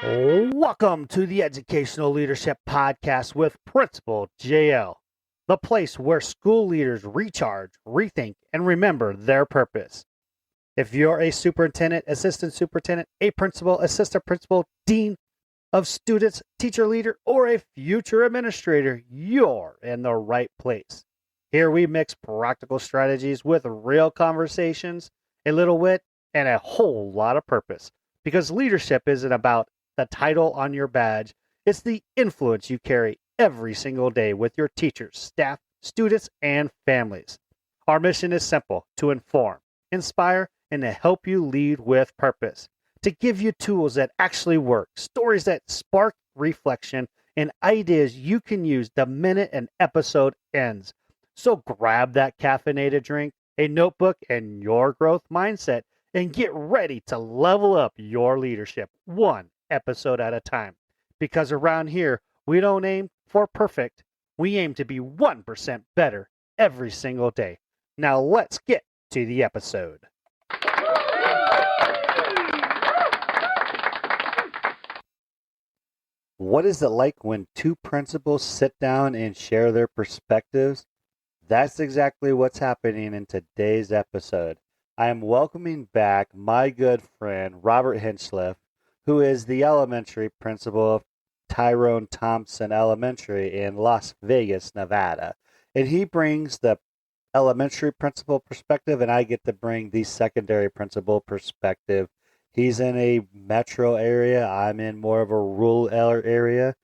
Welcome to the Educational Leadership Podcast with Principal JL, the place where school leaders recharge, rethink, and remember their purpose. If you're a superintendent, assistant superintendent, a principal, assistant principal, dean of students, teacher leader, or a future administrator, you're in the right place. Here we mix practical strategies with real conversations, a little wit, and a whole lot of purpose. Because leadership isn't about the title on your badge, it's the influence you carry every single day with your teachers, staff, students, and families. Our mission is simple: to inform, inspire, and to help you lead with purpose. To give you tools that actually work, stories that spark reflection, and ideas you can use the minute an episode ends. So grab that caffeinated drink, a notebook, and your growth mindset, and get ready to level up your leadership one episode at a time. Because around here, we don't aim for perfect. We aim to be 1% better every single day. Now let's get to the episode. What is it like when two principals sit down and share their perspectives? That's exactly what's happening in today's episode. I am welcoming back my good friend, Robert Hinchliffe, who is the elementary principal of Tyrone Thompson Elementary in Las Vegas, Nevada. And he brings the elementary principal perspective, and I get to bring the secondary principal perspective. He's in a metro area. I'm in more of a rural area.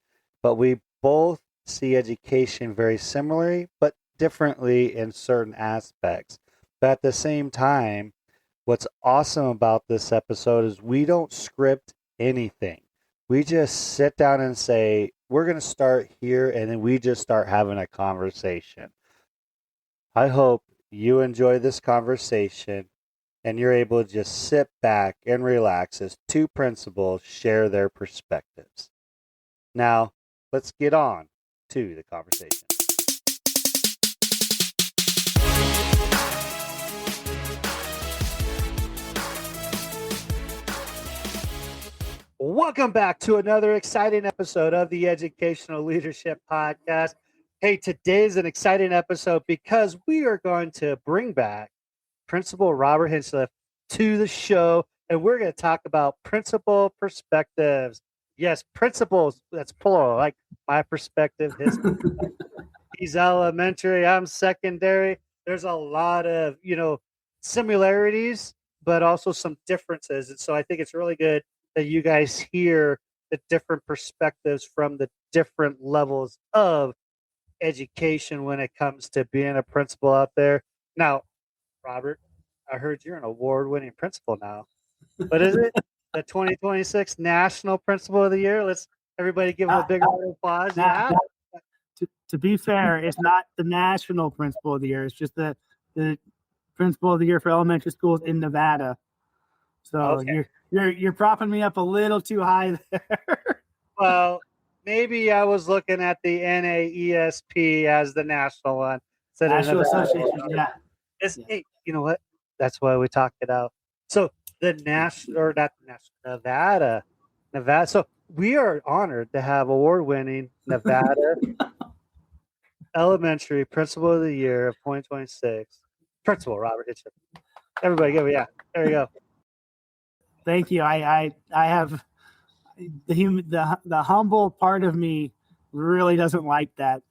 But we both see education very similarly, but differently in certain aspects. But at the same time, what's awesome about this episode is we don't script anything. We just sit down and say, we're going to start here, and then we just start having a conversation. I hope you enjoy this conversation and you're able to just sit back and relax as two principals share their perspectives. Now, let's get on to the conversation. Welcome back to another exciting episode of the Educational Leadership Podcast. Hey, today's an exciting episode because we are going to bring back Principal Robert Hinchliffe to the show, and we're going to talk about principal perspectives. Yes, principals, that's plural, like my perspective, his perspective. He's elementary, I'm secondary. There's a lot of, similarities, but also some differences. And so I think it's really good that you guys hear the different perspectives from the different levels of education when it comes to being a principal out there. Now, Robert, I heard you're an award-winning principal now. What is it? The 2026 National Principal of the Year? Let's everybody give him a big round of applause. Yeah. To be fair, it's not the National Principal of the Year. It's just the Principal of the Year for elementary schools in Nevada. So okay. You're propping me up a little too high there. Well, maybe I was looking at the NAESP as the national one. National Association, yeah. Hey, you know what? That's why we talked it out. So the Nevada. So we are honored to have award-winning Nevada Elementary Principal of the Year of 2026, Principal Robert Hinchliffe. Everybody give it, yeah. There you go. Thank you. I have the humble part of me really doesn't like that,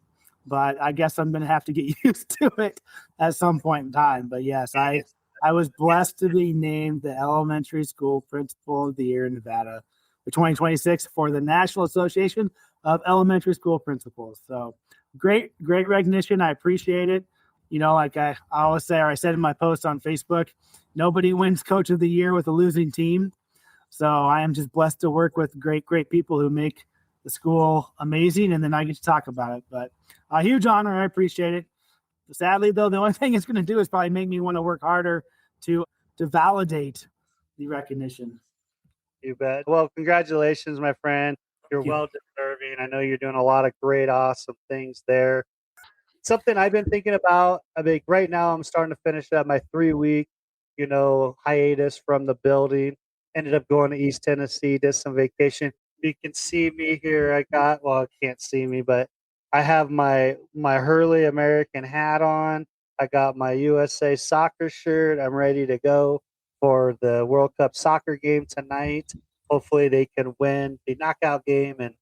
but I guess I'm going to have to get used to it at some point in time. But yes, I was blessed to be named the Elementary School Principal of the Year in Nevada for 2026 for the National Association of Elementary School Principals. So great recognition. I appreciate it. Like I always say, or I said in my post on Facebook, nobody wins Coach of the Year with a losing team. So I am just blessed to work with great people who make the school amazing, and then I get to talk about it. But a huge honor. I appreciate it. Sadly, though, the only thing it's going to do is probably make me want to work harder to validate the recognition. You bet. Well, congratulations, my friend. You're well deserving. I know you're doing a lot of great, awesome things there. Something I've been thinking about. I mean, right now I'm starting to finish up my 3-week, hiatus from the building. Ended up going to East Tennessee, did some vacation. you can see me here. Can't see me, but I have my Hurley American hat on. I got my USA soccer shirt. I'm ready to go for the World Cup soccer game tonight. Hopefully they can win the knockout game and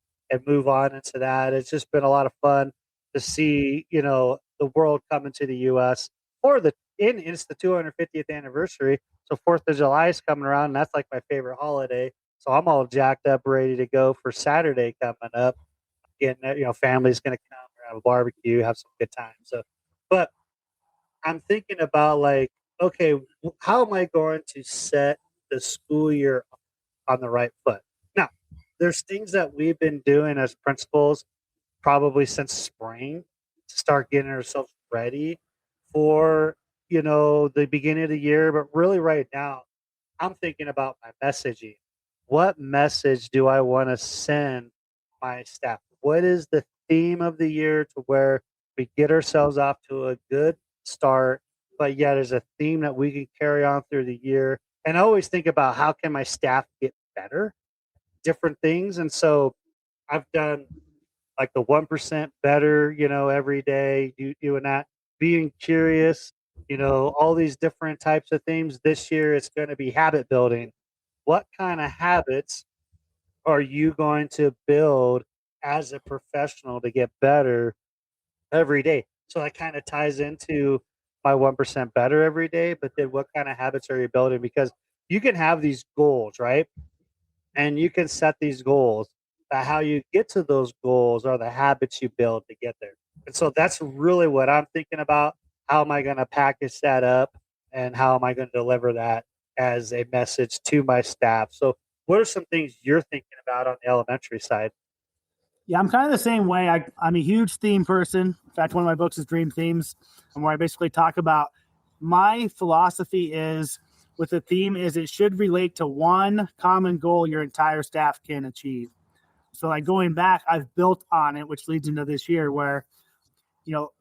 move on into that. It's just been a lot of fun to see, the world coming to the US for it's the 250th anniversary. So 4th of July is coming around, and that's like my favorite holiday. So I'm all jacked up, ready to go for Saturday coming up. Getting, family's going to come, have a barbecue, have some good time. So, but I'm thinking about like, okay, how am I going to set the school year on the right foot? Now, there's things that we've been doing as principals probably since spring to start getting ourselves ready for, the beginning of the year. But really right now, I'm thinking about my messaging. What message do I want to send my staff? What is the theme of the year to where we get ourselves off to a good start, but yet there's a theme that we can carry on through the year? And I always think about how can my staff get better, different things. And so I've done like the 1% better, every day, doing that, being curious, all these different types of things. This year, it's going to be habit building. What kind of habits are you going to build as a professional to get better every day? So that kind of ties into my 1% better every day. But then what kind of habits are you building? Because you can have these goals, right? And you can set these goals, but how you get to those goals are the habits you build to get there. And so that's really what I'm thinking about. How am I going to package that up, and how am I going to deliver that as a message to my staff? So what are some things you're thinking about on the elementary side? Yeah, I'm kind of the same way. I'm a huge theme person. In fact, one of my books is Dream Themes, and where I basically talk about my philosophy is with the theme is it should relate to one common goal your entire staff can achieve. So like going back, I've built on it, which leads into this year where,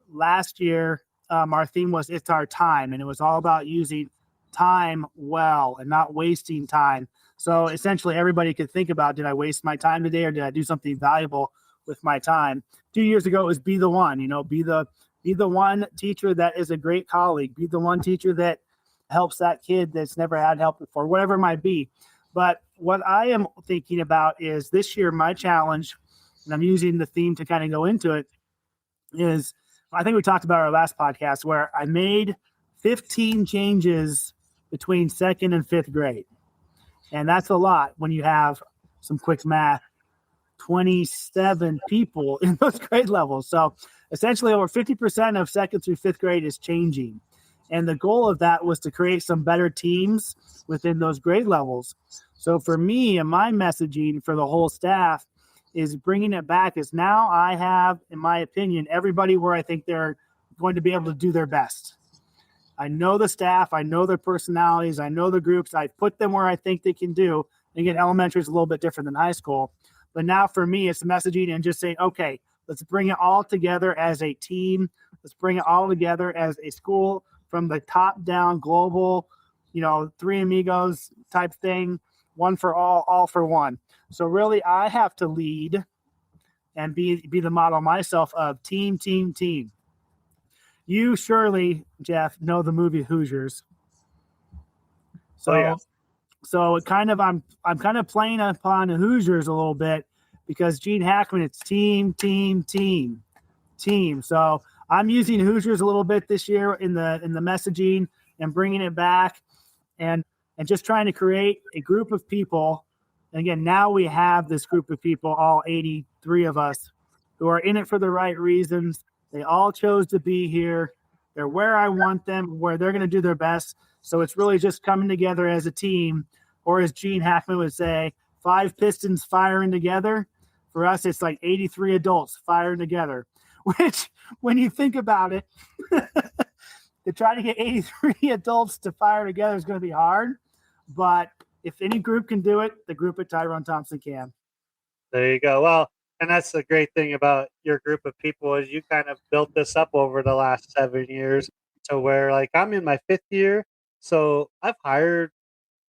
last year our theme was it's our time, and it was all about using time well and not wasting time. So essentially everybody could think about, did I waste my time today or did I do something valuable with my time? 2 years ago it was be the one, be the one teacher that is a great colleague, be the one teacher that helps that kid that's never had help before, whatever it might be. But what I am thinking about is this year, my challenge, and I'm using the theme to kind of go into it, is I think we talked about our last podcast where I made 15 changes between second and fifth grade. And that's a lot when you have some quick math, 27 people in those grade levels. So essentially over 50% of second through fifth grade is changing. And the goal of that was to create some better teams within those grade levels. So for me and my messaging for the whole staff is bringing it back is now I have, in my opinion, everybody where I think they're going to be able to do their best. I know the staff, I know their personalities, I know the groups, I put them where I think they can do. Again, elementary is a little bit different than high school. But now for me, it's messaging and just saying, okay, let's bring it all together as a team. Let's bring it all together as a school from the top down global, three amigos type thing, one for all for one. So really I have to lead and be the model myself of team, team, team. You surely, Jeff, know the movie Hoosiers. So, Oh, yeah. so I'm kind of playing upon the Hoosiers a little bit because Gene Hackman, it's team, team, team, team. So I'm using Hoosiers a little bit this year in the messaging and bringing it back and just trying to create a group of people. And again, now we have this group of people, all 83 of us, who are in it for the right reasons. They all chose to be here. They're where I want them, where they're going to do their best. So it's really just coming together as a team, or as Gene Hackman would say, 5 pistons firing together. For us, it's like 83 adults firing together, which when you think about it, to try to get 83 adults to fire together is going to be hard. But if any group can do it, the group at Tyrone Thompson can. There you go. Well, and that's the great thing about your group of people is you kind of built this up over the last 7 years to where like I'm in my 5th year. So I've hired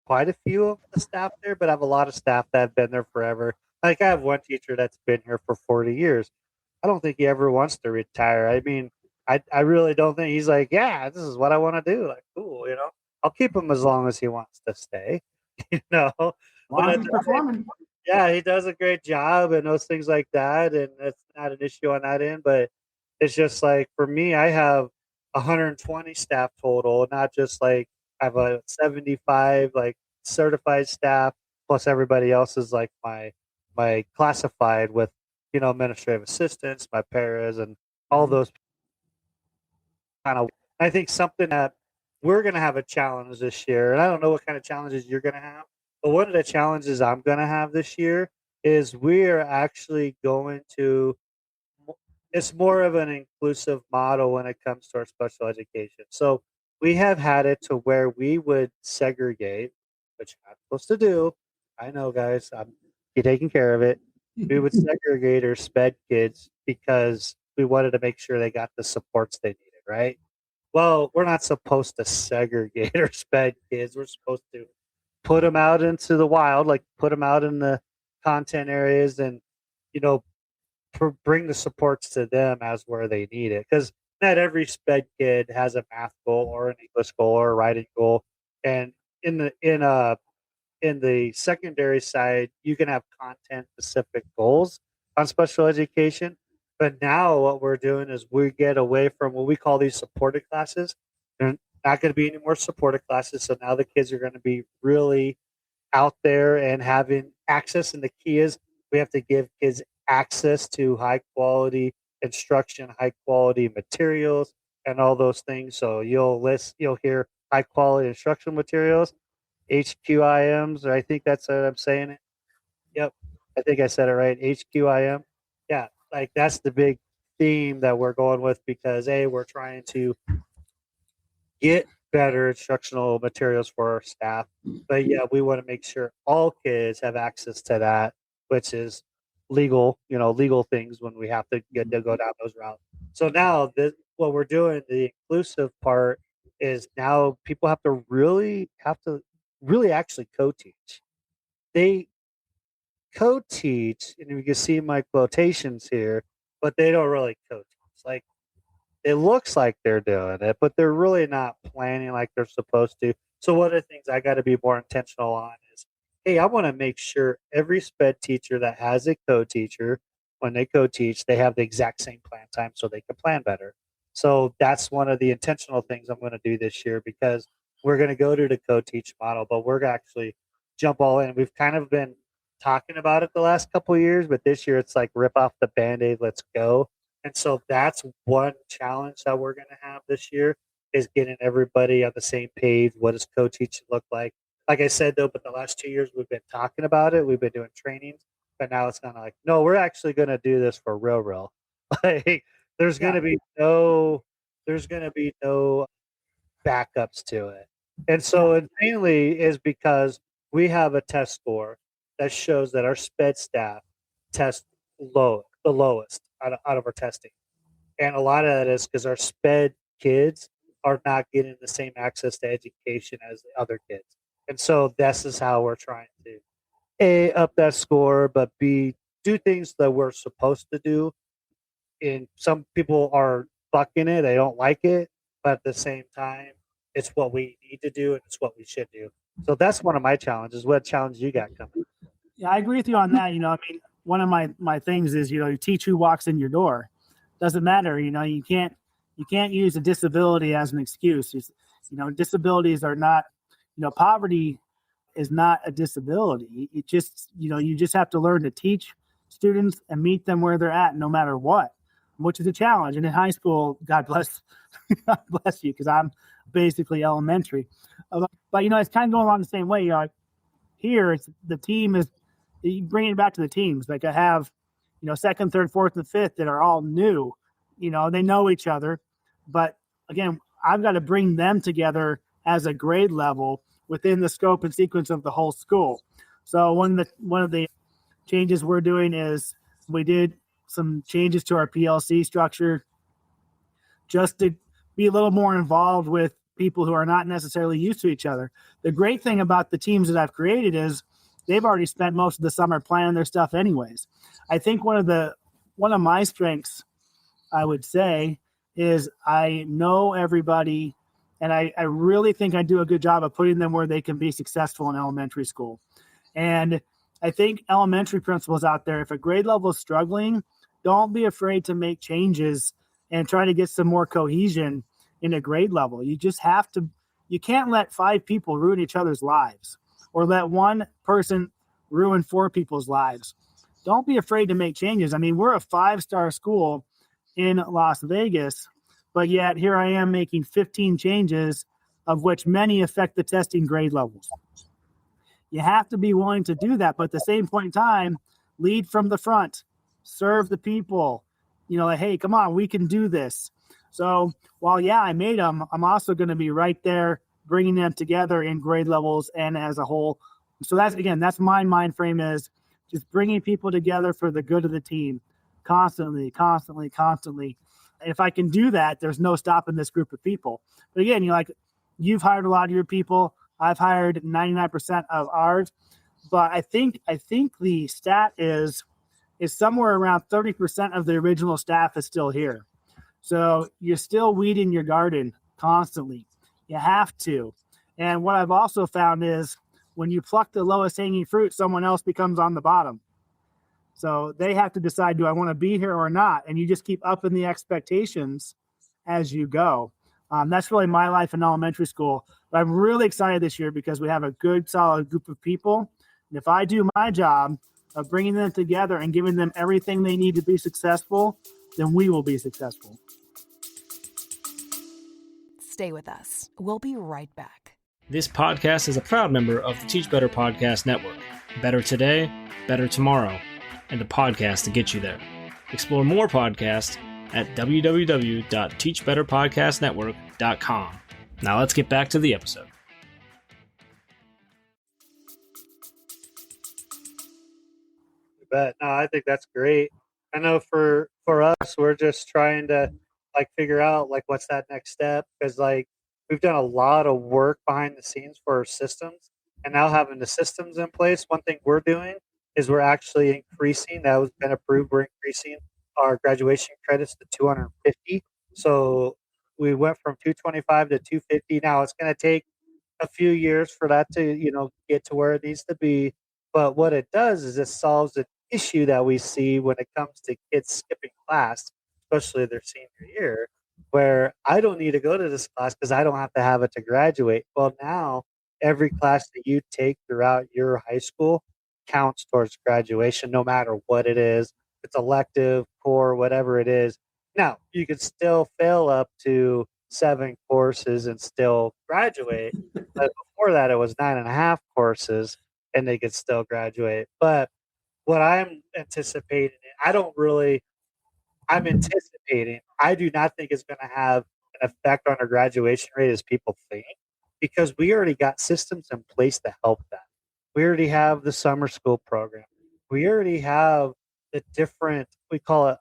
quite a few of the staff there, but I have a lot of staff that have been there forever. Like I have one teacher that's been here for 40 years. I don't think he ever wants to retire. I mean, I really don't think he's like, yeah, this is what I want to do. Like, cool, I'll keep him as long as he wants to stay, you know. Long as But he's performing. yeah, he does a great job and those things like that, and it's not an issue on that end. But it's just like for me, I have 120 staff total, not just like I have a 75 like certified staff plus everybody else is like my classified with administrative assistants, my paras, and all those kind of. I think something that we're going to have a challenge this year, and I don't know what kind of challenges you're going to have, but one of the challenges I'm going to have this year is we are actually going to. It's more of an inclusive model when it comes to our special education. So we have had it to where we would segregate, which I'm supposed to do. I know, guys. I'm taking care of it. We would segregate our sped kids because we wanted to make sure they got the supports they needed, right? Well, we're not supposed to segregate our sped kids. We're supposed to put them out into the wild, like put them out in the content areas and, you know, bring the supports to them as where they need it. Because not every sped kid has a math goal or an English goal or a writing goal. And in the secondary side, you can have content specific goals on special education. But now what we're doing is we get away from what we call these supported classes. They're not going to be any more supported classes. So now the kids are going to be really out there and having access. And the key is we have to give kids access to high quality instruction, high quality materials, and all those things. So you'll hear high quality instructional materials, HQIMs, or I think that's what I'm saying it. Yep. I think I said it right. HQIM. Yeah. Like that's the big theme that we're going with because we're trying to get better instructional materials for our staff. But yeah, we want to make sure all kids have access to that, which is legal things when we have to get to go down those routes. So now what we're doing, the inclusive part is now people have to really actually co-teach. They co-teach, and you can see my quotations here, but they don't really co-teach. Like it looks like they're doing it, but they're really not planning like they're supposed to. So one of the things I got to be more intentional on is, hey, I want to make sure every sped teacher that has a co-teacher, when they co-teach, they have the exact same plan time so they can plan better. So that's one of the intentional things I'm going to do this year because we're going to go to the co-teach model, but we're going to actually jump all in. We've kind of been talking about it the last couple of years, but this year it's like rip off the Band-Aid, let's go. And so that's one challenge that we're going to have this year is getting everybody on the same page. What does co-teaching look like? Like I said, though, but the last 2 years we've been talking about it. We've been doing trainings, but now it's kind of like, no, we're actually going to do this for real. Like there's going to be no backups to it. And so it mainly is because we have a test score that shows that our sped staff test the lowest out of our testing. And a lot of that is because our sped kids are not getting the same access to education as the other kids. And so this is how we're trying to A, up that score, but B, do things that we're supposed to do. And some people are bucking it, they don't like it, but at the same time, it's what we need to do and it's what we should do. So that's one of my challenges. What challenge you got coming? Yeah, I agree with you on that. I mean, one of my things is, you teach who walks in your door. Doesn't matter. You can't use a disability as an excuse. Disabilities are not, poverty is not a disability. It just, you just have to learn to teach students and meet them where they're at, no matter what, which is a challenge. And in high school, God bless, God bless you, because I'm basically elementary. But it's kind of going along the same way. Here it's the team is you bring it back to the teams. Like I have, second, third, fourth, and fifth that are all new. They know each other, but again, I've got to bring them together as a grade level within the scope and sequence of the whole school. So one of the changes we're doing is we did some changes to our PLC structure just to be a little more involved with people who are not necessarily used to each other. The great thing about the teams that I've created is they've already spent most of the summer planning their stuff anyways. I think one of my strengths, I would say, is I know everybody, and I really think I do a good job of putting them where they can be successful in elementary school. And I think elementary principals out there, if a grade level is struggling, don't be afraid to make changes and try to get some more cohesion in a grade level. You just have to, you can't let 5 people ruin each other's lives or let one person ruin 4 people's lives. Don't be afraid to make changes. I mean, we're a 5-star school in Las Vegas, but yet here I am making 15 changes, of which many affect the testing grade levels. You have to be willing to do that, but at the same point in time, lead from the front, serve the people, like, hey, come on, we can do this. So while, yeah, I made them, I'm also going to be right there bringing them together in grade levels and as a whole. So that's my mind frame, is just bringing people together for the good of the team constantly. And if I can do that, there's no stopping this group of people. But again, you've hired a lot of your people. I've hired 99% of ours, but I think the stat is somewhere around 30% of the original staff is still here. So you're still weeding your garden constantly. You have to. And what I've also found is when you pluck the lowest hanging fruit, someone else becomes on the bottom. So they have to decide, do I want to be here or not? And you just keep upping the expectations as you go. That's really my life in elementary school. But I'm really excited this year because we have a good, solid group of people. And if I do my job of bringing them together and giving them everything they need to be successful, then we will be successful. Stay with us. We'll be right back. This podcast is a proud member of the Teach Better Podcast Network. Better today, better tomorrow, and the podcast to get you there. Explore more podcasts at www.teachbetterpodcastnetwork.com. Now let's get back to the episode. You bet. No, I think that's great. I know for us, we're just trying to figure out what's that next step, because we've done a lot of work behind the scenes for our systems, and now having the systems in place, one thing we're doing is we're actually increasing, that was been approved, we're increasing our graduation credits to 250. So we went from 225 to 250. Now it's going to take a few years for that to, get to where it needs to be. But what it does is it solves an issue that we see when it comes to kids skipping class, especially their senior year, where I don't need to go to this class because I don't have to have it to graduate. Well, now every class that you take throughout your high school counts towards graduation, no matter what it is. It's elective, core, whatever it is. Now, you could still fail up to 7 courses and still graduate. But before that, it was 9.5 courses and they could still graduate. But what I'm anticipating, I'm anticipating, I do not think it's going to have an effect on our graduation rate as people think, because we already got systems in place to help that. We already have the summer school program. We already have the different, I call it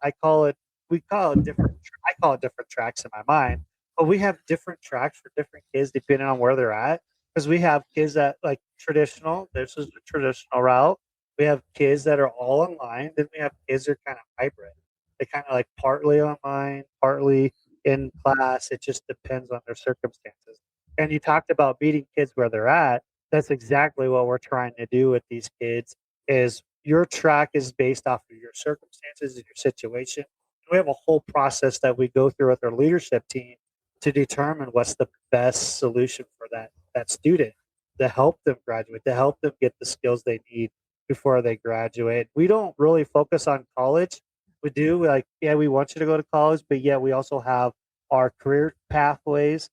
different tracks in my mind, but we have different tracks for different kids depending on where they're at. Because we have kids that traditional, this is the traditional route. We have kids that are all online. Then we have kids that are kind of hybrid. They kind of partly online, partly in class. It just depends on their circumstances. And you talked about meeting kids where they're at. That's exactly what we're trying to do with these kids. Is your track is based off of your circumstances and your situation. And we have a whole process that we go through with our leadership team to determine what's the best solution for that student, to help them graduate, to help them get the skills they need before they graduate. We don't really focus on college. We do we want you to go to college, but we also have our career pathways.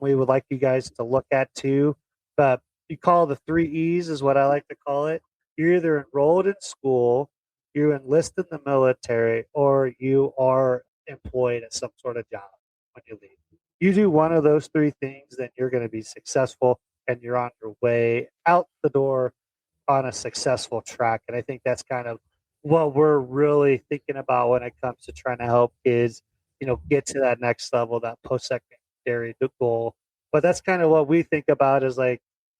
We would like you guys to look at too. But you call the 3 E's is what I like to call it. You're either enrolled in school, you enlist in the military, or you are employed at some sort of job when you leave. You do one of those 3 things, then you're going to be successful and you're on your way out the door on a successful track. And I think that's kind of what we're really thinking about when it comes to trying to help kids, get to that next level, that post-secondary goal. But that's kind of what we think about is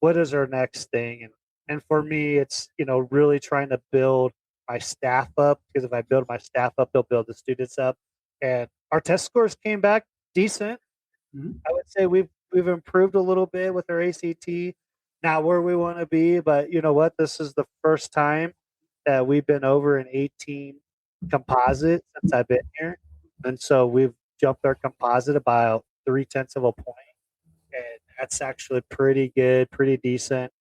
what is our next thing? And And for me, it's, really trying to build my staff up, because if I build my staff up, they'll build the students up. And our test scores came back decent. Mhm. I would say we've improved a little bit with our ACT, not where we want to be, but you know what? This is the first time that we've been over an 18 composite since I've been here, and so we've jumped our composite about 0.3 of a point, and that's actually pretty good, pretty decent,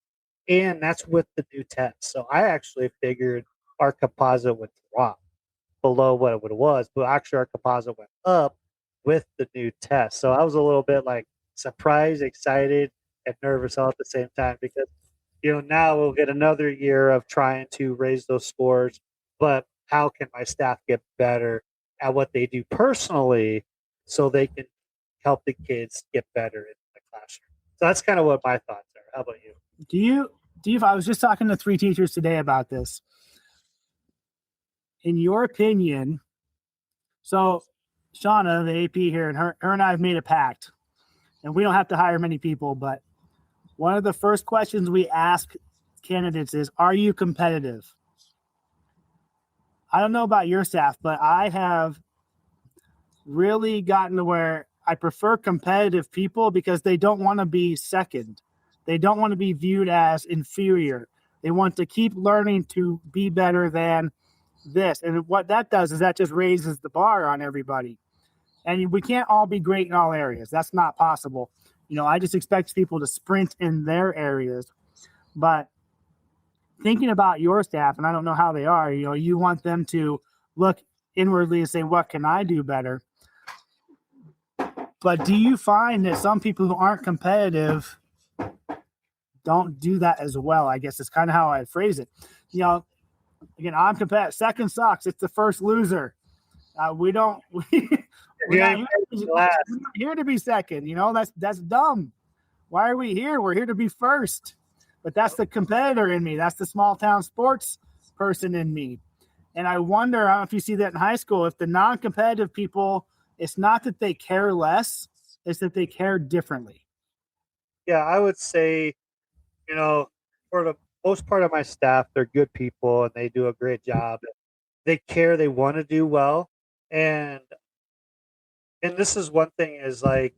and that's with the new test. So I actually figured our composite would drop below what it was, but actually our composite went up with the new test. So I was a little bit like surprised, excited, and nervous all at the same time, because now we'll get another year of trying to raise those scores, but how can my staff get better at what they do personally so they can help the kids get better in the classroom? So that's kind of what my thoughts are. How about you? Do you, I was just talking to 3 teachers today about this. In your opinion, so Shauna, the AP here, and her and I have made a pact, and we don't have to hire many people, but one of the first questions we ask candidates is, are you competitive? I don't know about your staff, but I have really gotten to where I prefer competitive people because they don't want to be second. They don't want to be viewed as inferior. They want to keep learning to be better than this. And what that does is that just raises the bar on everybody. And we can't all be great in all areas. That's not possible. I just expect people to sprint in their areas. But thinking about your staff, and I don't know how they are, you want them to look inwardly and say, what can I do better? But do you find that some people who aren't competitive don't do that as well? I guess it's kind of how I phrase it. Again, I'm competitive. Second sucks. It's the first loser. We're not here to be second. That's dumb. Why are we here? We're here to be first. But that's the competitor in me. That's the small town sports person in me. And I wonder, I don't know if you see that in high school, if the non-competitive people, it's not that they care less, it's that they care differently. Yeah, I would say, for the most part of my staff, they're good people and they do a great job. They care, they want to do well. And this is one thing, is like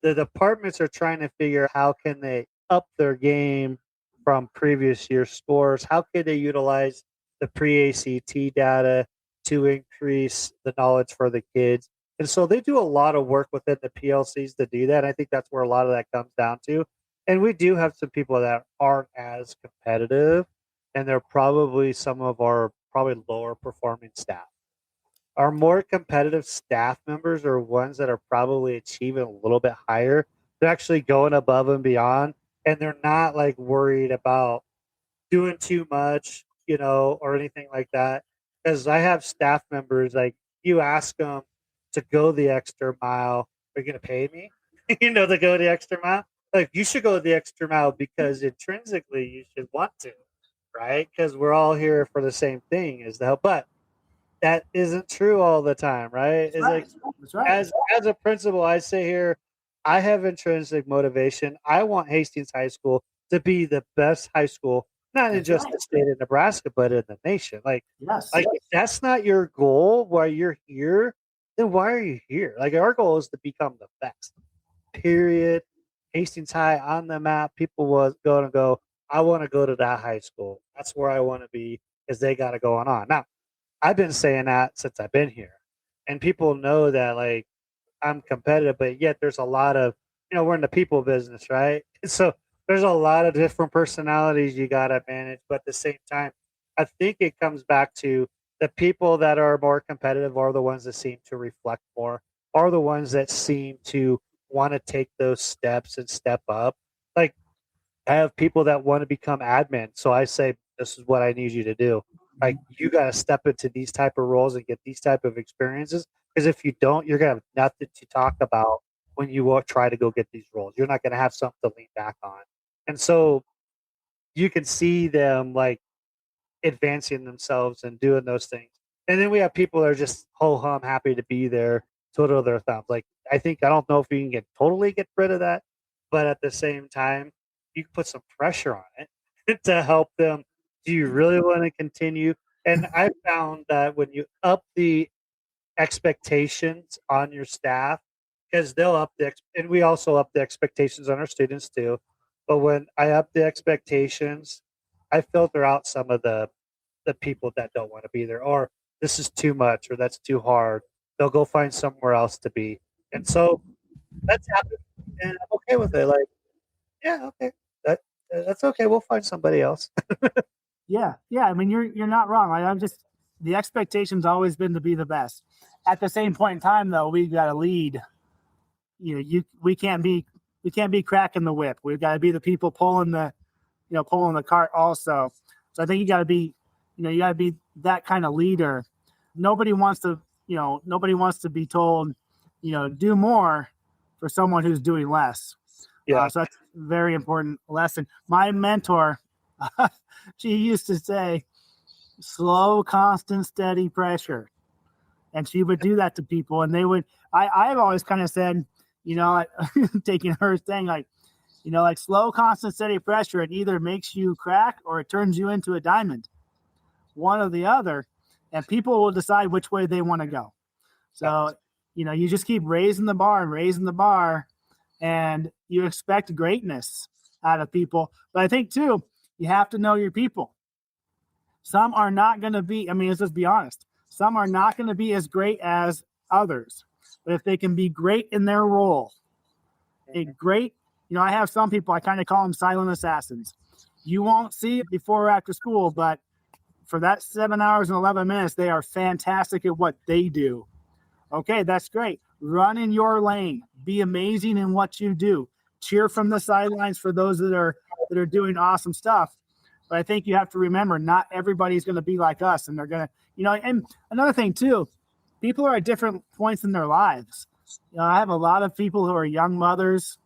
the departments are trying to figure how can they up their game from previous year scores? How can they utilize the pre-ACT data to increase the knowledge for the kids? And so they do a lot of work within the PLCs to do that. I think that's where a lot of that comes down to. And we do have some people that aren't as competitive, and they're probably some of our probably lower performing staff. Our more competitive staff members are ones that are probably achieving a little bit higher. They're actually going above and beyond, and they're not like worried about doing too much, or anything like that. Because I have staff members, like, you ask them to go the extra mile, are you going to pay me? To go the extra mile? Like, you should go the extra mile because intrinsically you should want to, right? Because we're all here for the same thing, is the help. But that isn't true all the time, right? It's like, That's right. as a principal, I say here, I have intrinsic motivation. I want Hastings High School to be the best high school, not in just the state of Nebraska, but in the nation. Like, if that's not your goal why you're here, then why are you here? Like, our goal is to become the best. Period. Hastings High on the map. People was going to go, I want to go to that high school. That's where I want to be, because they got it going on. Now, I've been saying that since I've been here, and people know that, like, I'm competitive, but yet there's a lot of, we're in the people business, right? So there's a lot of different personalities you got to manage, but at the same time, I think it comes back to the people that are more competitive are the ones that seem to reflect more, are the ones that seem to want to take those steps and step up. Like, I have people that want to become admin, so I say, this is what I need you to do. Like, you got to step into these type of roles and get these type of experiences, because if you don't, you're going to have nothing to talk about when you will try to go get these roles. You're not going to have something to lean back on. And so you can see them like advancing themselves and doing those things. And then we have people that are just ho-hum happy to be there, twiddle their thumbs. Like, I don't know if you can totally get rid of that, but at the same time, you can put some pressure on it. to help them. Do you really want to continue? And I found that when you up the expectations on your staff, because they'll up and we also up the expectations on our students too. But when I up the expectations, I filter out some of the people that don't want to be there, or this is too much, or that's too hard. They'll go find somewhere else to be, and so that's happened, and I'm okay with it. Like, yeah, okay, that's okay. We'll find somebody else. Yeah, yeah. I mean, you're not wrong. I'm just the expectation's always been to be the best. At the same point in time, though, we've got to lead. We can't be cracking the whip. We've got to be the people pulling the cart also. So I think you got to be that kind of leader. Nobody wants to be told, do more for someone who's doing less. Yeah, So that's a very important lesson. My mentor, she used to say, slow, constant, steady pressure. And she would do that to people. And they would, I've always kind of said, taking her thing, like slow, constant, steady pressure, it either makes you crack or it turns you into a diamond, one or the other. And people will decide which way they want to go. So, you just keep raising the bar and you expect greatness out of people. But I think too, you have to know your people. Some are not going to be, let's just be honest. Some are not going to be as great as others. But if they can be great in their role, I have some people, I kind of call them silent assassins. You won't see it before or after school, but for that 7 hours and 11 minutes, they are fantastic at what they do. Okay, that's great. Run in your lane. Be amazing in what you do. Cheer from the sidelines for those that are doing awesome stuff. But I think you have to remember, not everybody's going to be like us, and they're going to, and another thing too, people are at different points in their lives. I have a lot of people who are young mothers,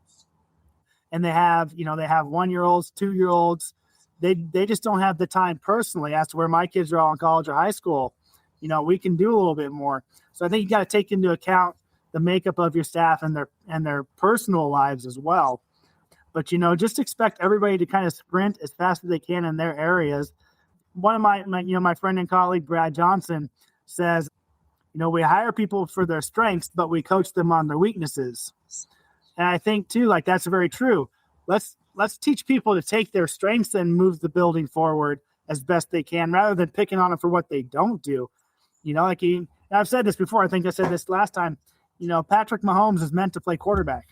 and they have 1-year-olds, 2-year-olds. They just don't have the time personally. As to where my kids are all in college or high school, we can do a little bit more. So I think you got to take into account the makeup of your staff and their personal lives as well. But, just expect everybody to kind of sprint as fast as they can in their areas. One of my friend and colleague, Brad Johnson, says, we hire people for their strengths, but we coach them on their weaknesses. And I think too, like, that's very true. Let's teach people to take their strengths and move the building forward as best they can, rather than picking on them for what they don't do. I've said this before. I think I said this last time. Patrick Mahomes is meant to play quarterback.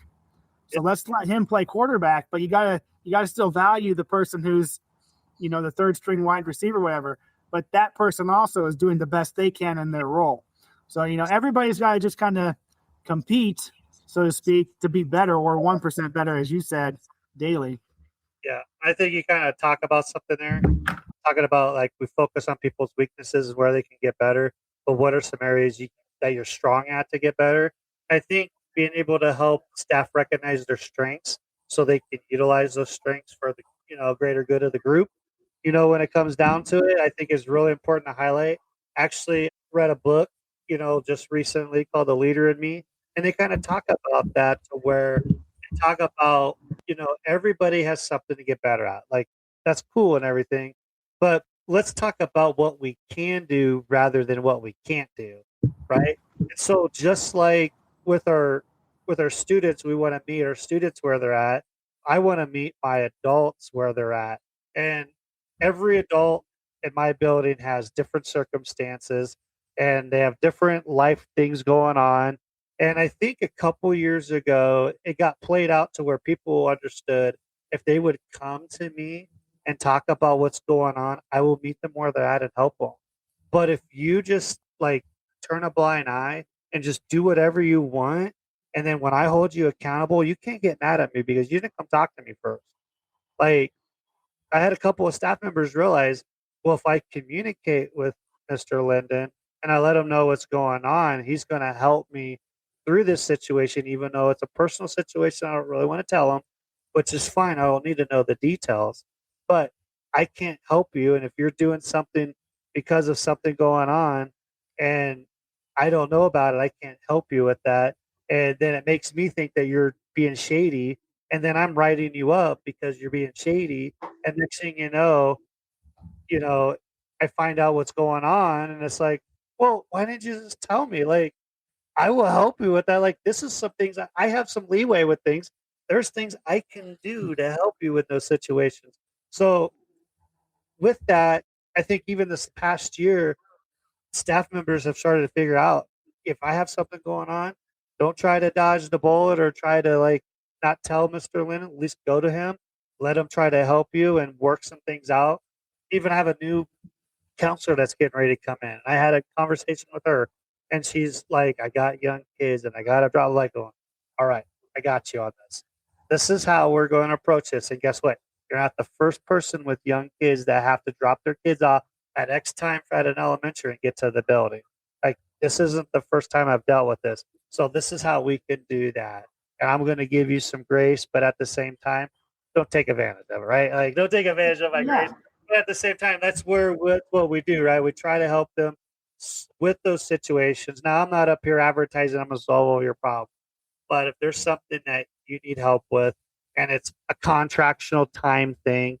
So let's let him play quarterback, but you gotta still value the person who's, the third string wide receiver, whatever. But that person also is doing the best they can in their role. So, everybody's got to just kind of compete, so to speak, to be better, or 1% better, as you said, daily. Yeah, I think you kind of talk about something there. Talking about, like, we focus on people's weaknesses where they can get better, but what are some areas that you're strong at to get better? I think being able to help staff recognize their strengths so they can utilize those strengths for the greater good of the group. When it comes down to it, I think is really important to highlight. Actually, read a book, just recently called "The Leader in Me," and they kind of talk about that, to where they talk about everybody has something to get better at. Like, that's cool and everything, but let's talk about what we can do rather than what we can't do, right? And so just like with our students, we want to meet our students where they're at. I want to meet my adults where they're at. And every adult in my building has different circumstances, and they have different life things going on. And I think a couple years ago, it got played out to where people understood, if they would come to me and talk about what's going on, I will meet them where they're at and help them. But if you just, like, turn a blind eye and just do whatever you want, and then when I hold you accountable, you can't get mad at me because you didn't come talk to me first. Like, I had a couple of staff members realize, well, if I communicate with Mr. Linden and I let him know what's going on, he's going to help me through this situation, even though it's a personal situation. I don't really want to tell him, which is fine. I don't need to know the details, but I can't help you. And if you're doing something because of something going on and I don't know about it, I can't help you with that. And then it makes me think that you're being shady, and then I'm writing you up because you're being shady. And next thing you know, I find out what's going on, and it's like, well, why didn't you just tell me? Like, I will help you with that. Like, this is some things I have some leeway with things. There's things I can do to help you with those situations. So with that, I think even this past year, staff members have started to figure out if I have something going on, don't try to dodge the bullet or try to like not tell Mr. Lennon. At least go to him, let him try to help you and work some things out. Even have a new counselor that's getting ready to come in. I had a conversation with her, and she's like, "I got young kids, and I got to drop like going. All right, I got you on this. This is how we're going to approach this. And guess what? You're not the first person with young kids that have to drop their kids off at X time at an elementary and get to the building. Like, this isn't the first time I've dealt with this. So this is how we can do that. And I'm going to give you some grace, but at the same time, don't take advantage of it, right? Like, don't take advantage of my grace. But at the same time, that's what we do, right? We try to help them with those situations. Now, I'm not up here advertising I'm going to solve all your problems. But if there's something that you need help with and it's a contractual time thing,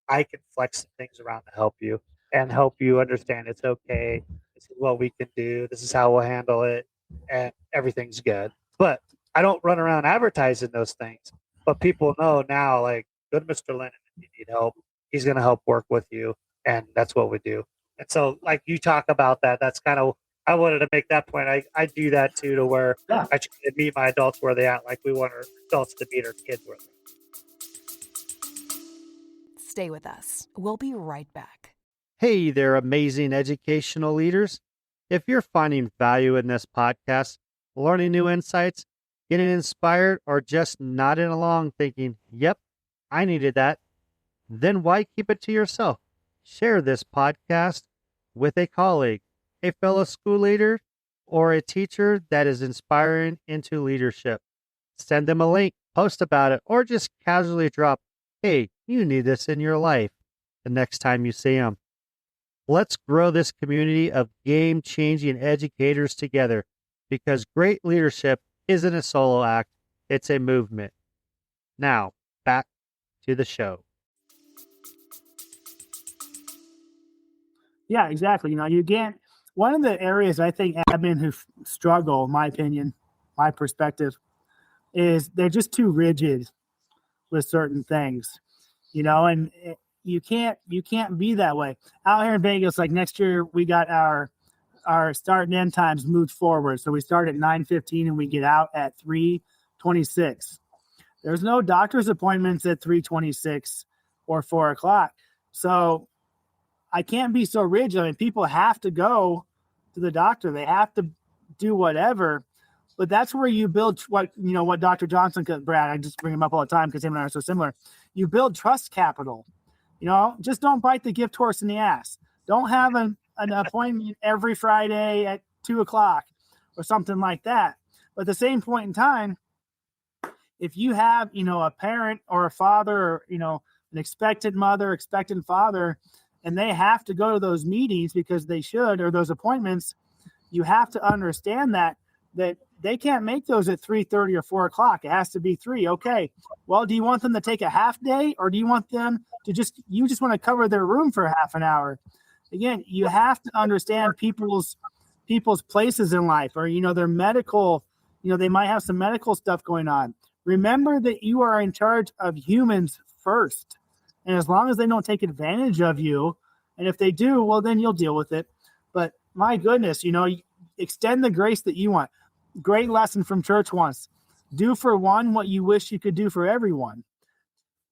I can flex some things around to help you and help you understand it's okay. This is what we can do. This is how we'll handle it. And everything's good. But I don't run around advertising those things. But people know now, like, go to Mr. Lennon if you need help. He's going to help work with you. And that's what we do. And so, like, you talk about that. That's kind of, I wanted to make that point. I do that too, to where I try to meet my adults where they at. Like, we want our adults to meet our kids where they're at. Stay with us. We'll be right back. Hey there, amazing educational leaders. If you're finding value in this podcast, learning new insights, getting inspired, or just nodding along thinking, yep, I needed that, then why keep it to yourself? Share this podcast with a colleague, a fellow school leader, or a teacher that is inspiring into leadership. Send them a link, post about it, or just casually drop, hey, you need this in your life the next time you see them. Let's grow this community of game-changing educators together, because great leadership isn't a solo act, it's a movement. Now, back to the show. Yeah, exactly. You know, you get one of the areas I think admin who struggle, in my opinion, my perspective, is they're just too rigid with certain things, you know, and you can't be that way. Out here in Vegas, like next year, we got our start and end times moved forward. So we start at 9:15 and we get out at 3:26. There's no doctor's appointments at 3:26 or 4 o'clock. So I can't be so rigid. I mean, people have to go to the doctor. They have to do whatever. But that's where you build what Dr. Johnson, Brad, I just bring him up all the time because him and I are so similar. You build trust capital. You know, just don't bite the gift horse in the ass. Don't have an appointment every Friday at 2 o'clock or something like that. But at the same point in time, if you have, a parent or a father or, an expectant mother, expectant father, and they have to go to those meetings because they should, or those appointments, you have to understand that they can't make those at 3:30 or 4 o'clock. It has to be 3. Okay. Well, do you want them to take a half day, or do you want them to just want to cover their room for half an hour? Again, you have to understand people's places in life, or, their medical, they might have some medical stuff going on. Remember that you are in charge of humans first. And as long as they don't take advantage of you, and if they do, well, then you'll deal with it. But my goodness, extend the grace that you want. Great lesson from church once. Do for one what you wish you could do for everyone.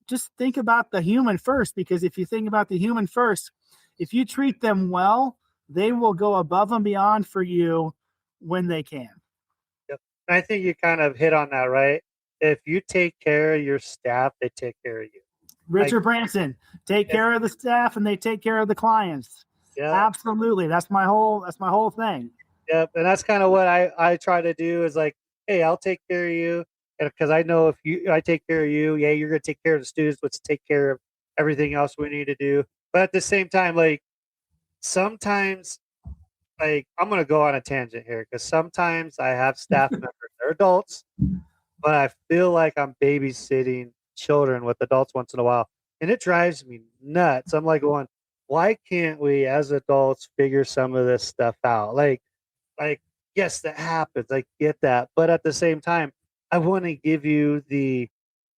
Just think about the human first, because if you think about the human first, if you treat them well, they will go above and beyond for you when they can. Yep. I think you kind of hit on that, right? If you take care of your staff, they take care of you. Richard Branson, take care of the staff and they take care of the clients. Yeah, absolutely. That's my whole thing. Yep. And that's kind of what I try to do is like, hey, I'll take care of you. And because I know if I take care of you, yeah, you're going to take care of the students, let's take care of everything else we need to do. But at the same time, like sometimes, like I'm going to go on a tangent here because sometimes I have staff members, they're adults, but I feel like I'm babysitting children with adults once in a while, and it drives me nuts. I'm like going, why can't we as adults figure some of this stuff out? Like, yes, that happens. I get that. But at the same time, I want to give you the,